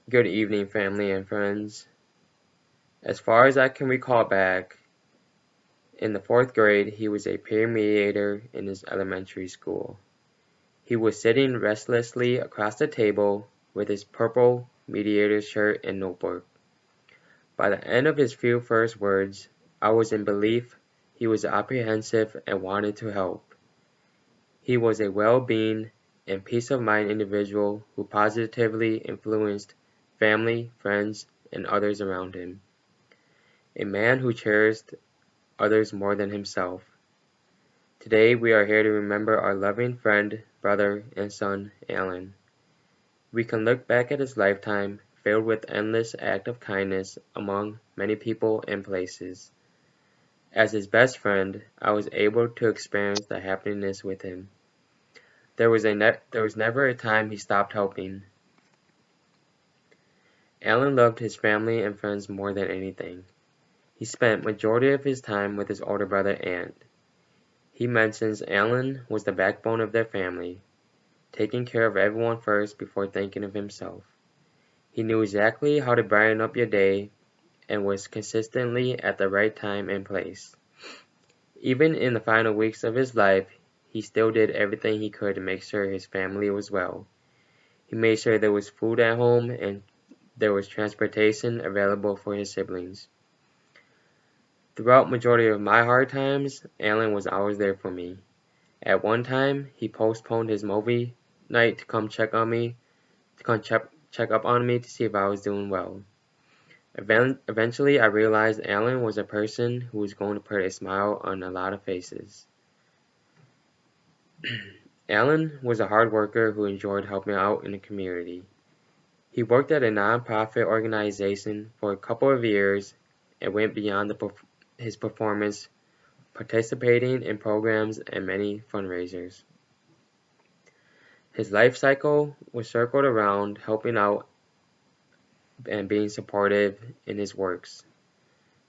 Good evening, family and friends. As far as I can recall back, in the fourth grade, he was a peer mediator in his elementary school. He was sitting restlessly across the table with his purple mediator shirt and notebook. By the end of his few first words, I was in belief he was apprehensive and wanted to help. He was a well-being and peace-of-mind individual who positively influenced family, friends, and others around him. A man who cherished others more than himself. Today we are here to remember our loving friend, brother, and son, Alan. We can look back at his lifetime filled with endless acts of kindness among many people and places. As his best friend, I was able to experience the happiness with him. There was never a time he stopped helping. Alan loved his family and friends more than anything. He spent majority of his time with his older brother Ant. He mentions Alan was the backbone of their family, taking care of everyone first before thinking of himself. He knew exactly how to brighten up your day and was consistently at the right time and place. Even in the final weeks of his life, he still did everything he could to make sure his family was well. He made sure there was food at home and there was transportation available for his siblings. Throughout majority of my hard times, Alan was always there for me. At one time, he postponed his movie night to come check up on me to see if I was doing well. Eventually, I realized Alan was a person who was going to put a smile on a lot of faces. Alan was a hard worker who enjoyed helping out in the community. He worked at a non-profit organization for a couple of years and went beyond his performance, participating in programs and many fundraisers. His life cycle was circled around helping out and being supportive in his works.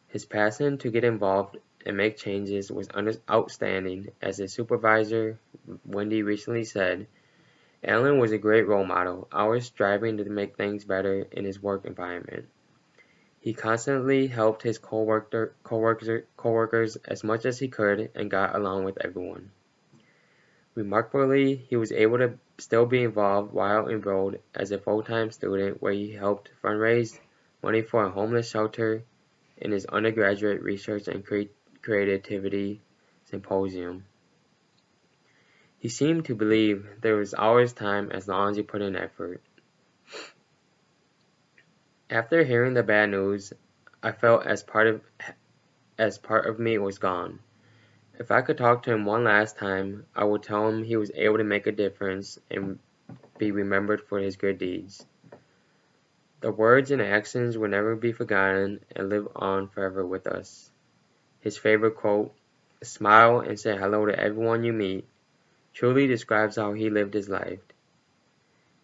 His passion to get involved and make changes was outstanding. As a supervisor, Wendy recently said, Alan was a great role model, always striving to make things better in his work environment. He constantly helped his coworkers as much as he could and got along with everyone. Remarkably, he was able to still be involved while enrolled as a full-time student where he helped fundraise money for a homeless shelter in his undergraduate research and creativity symposium. He seemed to believe there was always time as long as you put in effort. After hearing the bad news, I felt as part of me was gone. If I could talk to him one last time, I would tell him he was able to make a difference and be remembered for his good deeds. The words and actions will never be forgotten and live on forever with us. His favorite quote, "Smile and say hello to everyone you meet," truly describes how he lived his life.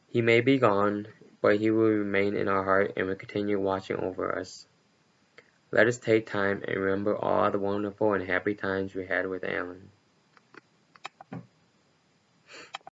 He may be gone, but he will remain in our heart and will continue watching over us. Let us take time and remember all the wonderful and happy times we had with Alan.